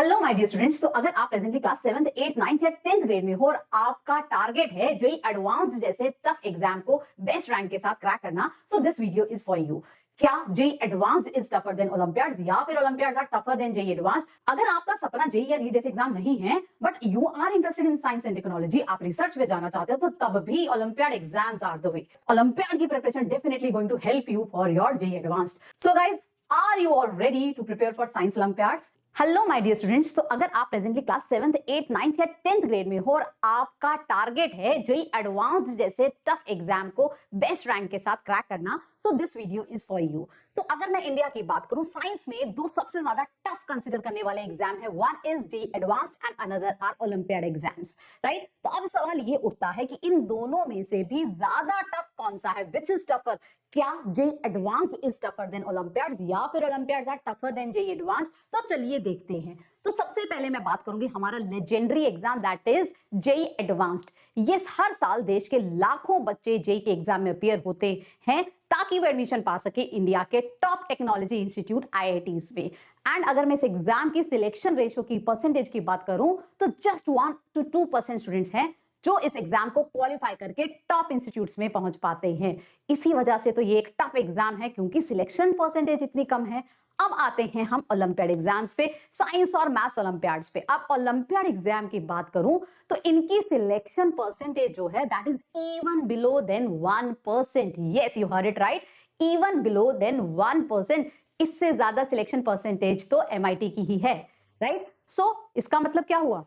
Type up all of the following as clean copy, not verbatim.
Hello my dear students. तो अगर आप presently class 7th 8th 9th या 10th ग्रेड में हो और आपका टारगेट है जेईई एडवांस जैसे टफ एग्जाम को बेस्ट रैंक के साथ क्रैक करना, so this video is for you. क्या JEE advance is tougher than olympiads या फिर olympiads are tougher than JEE advance? अगर आपका सपना जेईई या नीट जैसे एग्जाम नहीं है but you are interested in science and technology, आप रिसर्च में जाना चाहते हो, तो तब भी olympiad exams are the way. Olympiad की preparation definitely going to help you for your JEE advance. So guys, are you all ready to prepare for science olympiads? Hello my dear students. तो अगर आप presently class 7th 8th 9th या 10th grade में हो और आपका target है JEE advance जैसे टफ एग्जाम को बेस्ट रैंक के साथ क्रैक करना, so this video is for you. तो अगर मैं इंडिया की बात करूं, साइंस में दो सबसे ज्यादा टफ कंसीडर करने वाले एग्जाम है, one is JEE advanced and another are olympiad exams, right? तो अब सवाल ये उठता है कि इन दोनों में से भी ज्यादा टफ कौन सा है? Which is tougher? क्या JEE advance is tougher than olympiads या फिर olympiads are tougher than JEE advance? तो चलिए देखते हैं। तो सबसे पहले मैं बात करूंगी हमारा legendary exam, that is JEE advanced. Yes, हर साल देश के लाखों बच्चे जेईई के एग्जाम में अपीयर होते हैं ताकि वो एडमिशन पा सके इंडिया के टॉप टेक्नोलॉजी इंस्टीट्यूट आईआईटीज में। एंड अगर मैं इस एग्जाम की सिलेक्शन रेशियो की परसेंटेज की बात करूं तो जस्ट 1 to 2% स्टूडेंट्स हैं जो इस एग्जाम को क्वालिफाई करके टॉप इंस्टीट्यूट्स में पहुंच पाते हैं। इसी वजह से तो ये एक टफ एग्जाम है, क्योंकि सिलेक्शन परसेंटेज इतनी कम है। अब आते हैं हम ओलंपियाड एग्जाम्स पे, साइंस और मैथ्स ओलंपियाड्स पे। अब ओलंपियाड एग्जाम की बात करूं तो इनकी सिलेक्शन परसेंटेज जो है that is even below than 1%। Yes, you heard it right, even below than 1%। इससे ज्यादा सिलेक्शन परसेंटेज तो एमआईटी की ही है, राइट? सो इसका मतलब क्या हुआ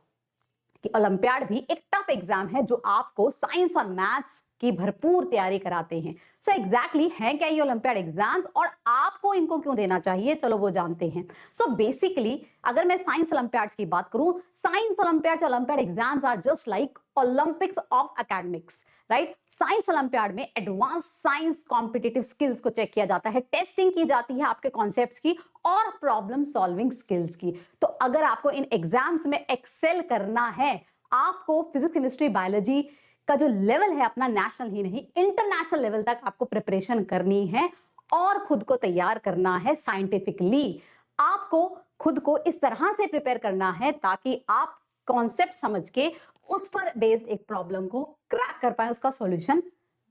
कि ओलंपियाड भी एक टफ एग्जाम है जो आपको साइंस और मैथ्स की भरपूर तैयारी कराते हैं। सो एग्जैक्टली है क्या ये ओलंपियाड एग्जाम्स और आपको इनको क्यों देना चाहिए, चलो वो जानते हैं। सो बेसिकली अगर मैं साइंस ओलंपियाड्स की बात करूं, science olympiad exams are just like olympics of academics, right? Science olympiad में एडवांस साइंस कॉम्पिटिटिव स्किल्स को चेक किया जाता है, टेस्टिंग की जाती है आपके कॉन्सेप्ट्स की और प्रॉब्लम सॉल्विंग स्किल्स की। तो अगर आपको इन एग्जाम्स में एक्सेल करना है, आपको फिजिक्स केमिस्ट्री बायोलॉजी का जो लेवल है अपना, नेशनल ही नहीं इंटरनेशनल लेवल तक आपको प्रिपरेशन करनी है और खुद को तैयार करना है साइंटिफिकली। आपको खुद को इस तरह से प्रिपेयर करना है ताकि आप कॉन्सेप्ट समझ के उस पर बेस्ड एक प्रॉब्लम को क्रैक कर पाए, उसका सॉल्यूशन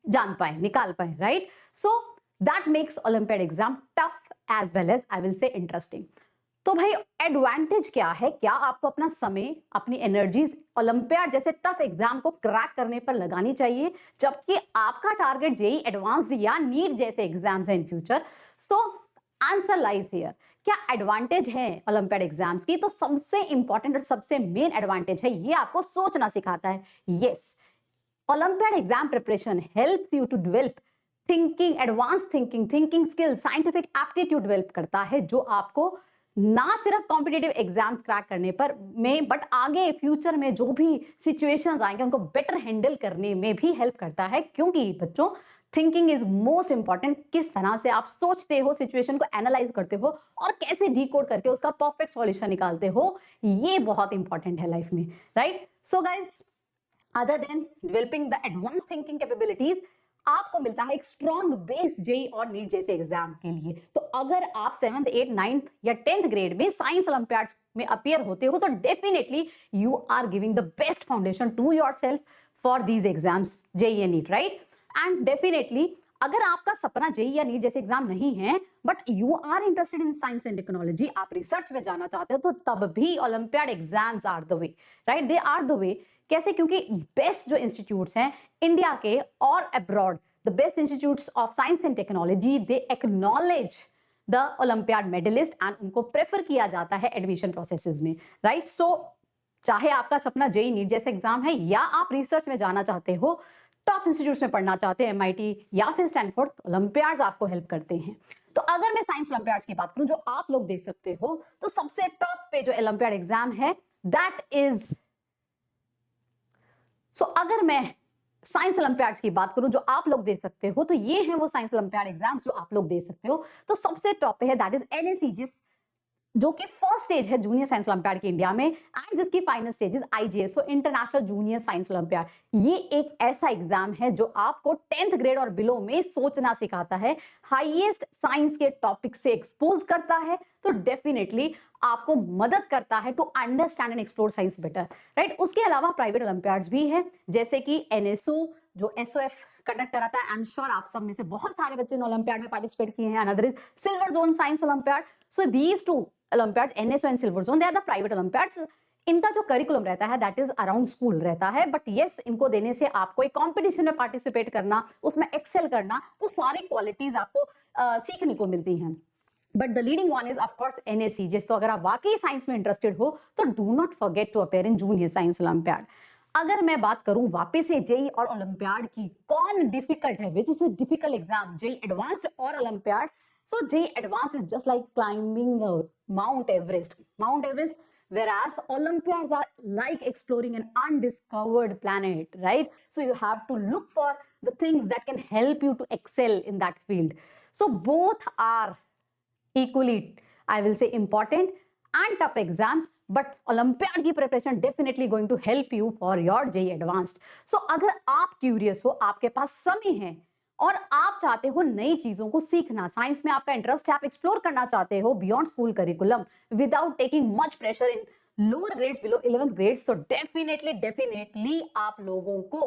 जान पाए, निकाल पाए, right? So that makes olympiad exam tough as well as I will say interesting. तो भाई एडवांटेज क्या है? क्या आपको अपना समय, अपनी एनर्जीज ओलंपियाड जैसे टफ एग्जाम को क्रैक करने पर लगानी चाहिए, जबकि आपका टारगेट जेईई एडवांस्ड या नीट जैसे एग्जाम्स है in future? So answer lies here. क्या एडवांटेज है ओलंपियाड एग्जाम्स की? तो सबसे इंपॉर्टेंट और सबसे मेन एडवांटेज है, ये आपको सोचना सिखाता है। Yes, olympiad exam preparation helps you to develop thinking, advance thinking skill, scientific aptitude develop करता है, जो आपको ना सिर्फ कॉम्पिटिटिव एग्जाम्स क्रैक करने पर में बट आगे फ्यूचर में जो भी सिचुएशंस आएंगे उनको बेटर हैंडल करने में भी हेल्प करता है। क्योंकि बच्चों, थिंकिंग इज मोस्ट इंपॉर्टेंट। किस तरह से आप सोचते हो, सिचुएशन को एनालाइज करते हो और कैसे डिकोड करके उसका परफेक्ट सॉल्यूशन निकालते हो, ये बहुत इंपॉर्टेंट है लाइफ में, right? So guys, other than developing the advance thinking capabilities, आपको मिलता है एक स्ट्रॉन्ग बेस जेईई और नीट जैसे एग्जाम के लिए। तो अगर आप 7th 8th 9th या 10th ग्रेड में साइंस ओलंपियाड्स में अपीयर होते हो तो definitely you are giving the best foundation to yourself for these exams, JEE and NEET, right? And definitely अगर आपका सपना जेईई या नीट जैसे एग्जाम नहीं है but you are interested in science and technology, आप रिसर्च में जाना चाहते हो, तो तब भी olympiad exams are the way, right? They are the way. कैसे? क्योंकि बेस्ट जो इंस्टीट्यूट्स हैं इंडिया के और abroad, the best institutes of science and technology, they acknowledge the olympiad medalist and उनको प्रेफर किया जाता है एडमिशन प्रोसेसेस में, राइट? सो चाहे आपका सपना जेईई नीट जैसे एग्जाम है या आप रिसर्च में जाना चाहते हो, टॉप इंस्टीट्यूट्स में पढ़ना चाहते हैं, एमआईटी या फिर स्टैनफोर्ड, ओलंपियाड्स आपको हेल्प करते हैं। तो अगर मैं साइंस ओलंपियाड्स की बात करूं जो आप लोग दे सकते हो, तो सबसे टॉप पे जो ओलंपियाड एग्जाम है दैट इज, सो अगर मैं साइंस ओलंपियाड्स की बात करूं जो आप लोग दे सकते हो, तो ये हैं वो साइंस ओलंपियाड एग्जाम्स जो आप लोग दे सकते हो। तो सबसे टॉप पे है दैट इज एनएसीजीएस, जो कि फर्स्ट स्टेज है जूनियर साइंस ओलंपियाड की इंडिया में, एंड जिसकी final stage is IGS, so international junior science olympiad. ये एक ऐसा एग्जाम है जो आपको 10th ग्रेड और बिलो में सोचना सिखाता है, हाईएस्ट साइंस के टॉपिक से एक्सपोज करता है। तो डेफिनेटली आपको मदद करता है to understand and explore science better, right. उसके अलावा प्राइवेट ओलंपियाड्स भी है, जैसे कि एनएसओ जो एसओएफ कंडक्ट कराता है। आई एम श्योर आप सब में से बहुत सारे बच्चे ने ओलंपियाड में पार्टिसिपेट किए हैं। Another is Silver Zone science olympiad. So these two olympiads, NSO and Silver Zone, they are the private olympiads. इनका जो करिकुलम रहता है दैट इज अराउंड स्कूल रहता है, बट यस इनको देने से आपको एक कंपटीशन में पार्टिसिपेट करना, उसमें एक्सेल करना, वो सारी क्वालिटीज आपको सीखने को मिलती हैं। But the leading one is of course NSC. जिस तो अगर आप वाकई साइंस में इंटरेस्टेड हो तो do not forget to appear in junior science olympiad. अगर मैं बात करूं वापस से जेई और ओलंपियाड की, कौन डिफिकल्ट है, which is a difficult exam, JEE advanced और olympiad? So JEE advance is just like climbing Mount Everest, whereas Olympiads are like exploring an undiscovered planet, right? So you have to look for the things that can help you to excel in that field. So both are equally, I will say, important and tough exams, but Olympiad की preparation definitely going to help you for your JEE Advanced. So अगर आप curious हो, आपके पास समय है और आप चाहते हो नई चीजों को सीखना, साइंस में आपका इंटरेस्ट है, आप एक्सप्लोर करना चाहते हो beyond school curriculum without taking much pressure in lower grades, below 11th grades, तो डेफिनेटली आप लोगों को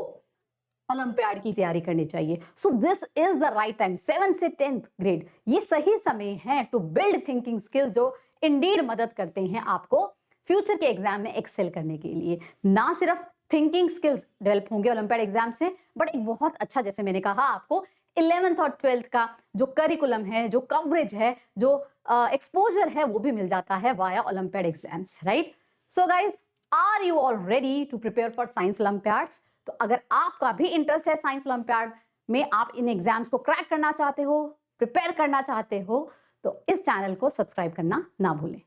ओलंपियाड की तैयारी करनी चाहिए। So this is the right time, 7th से 10th ग्रेड ये सही समय है टू बिल्ड थिंकिंग स्किल्स, जो इंडीड मदद करते हैं आपको फ्यूचर के एग्जाम में एक्सेल करने के लिए। ना सिर्फ थिंकिंग स्किल्स डेवलप होंगे ओलंपियाड एग्जाम से, बट एक बहुत अच्छा, जैसे मैंने कहा आपको 11th और 12th का जो करिकुलम है, जो कवरेज है, जो एक्सपोजर है, वो भी मिल जाता है via olympiad exams, right. So guys, are you all ready to prepare for science olympiads? तो अगर आपका भी इंटरेस्ट है साइंस ओलंपियाड में, आप इन एग्जाम्स को क्रैक करना चाहते हो, प्रिपेयर करना चाहते हो, तो इस चैनल को सब्सक्राइब करना ना भूलें।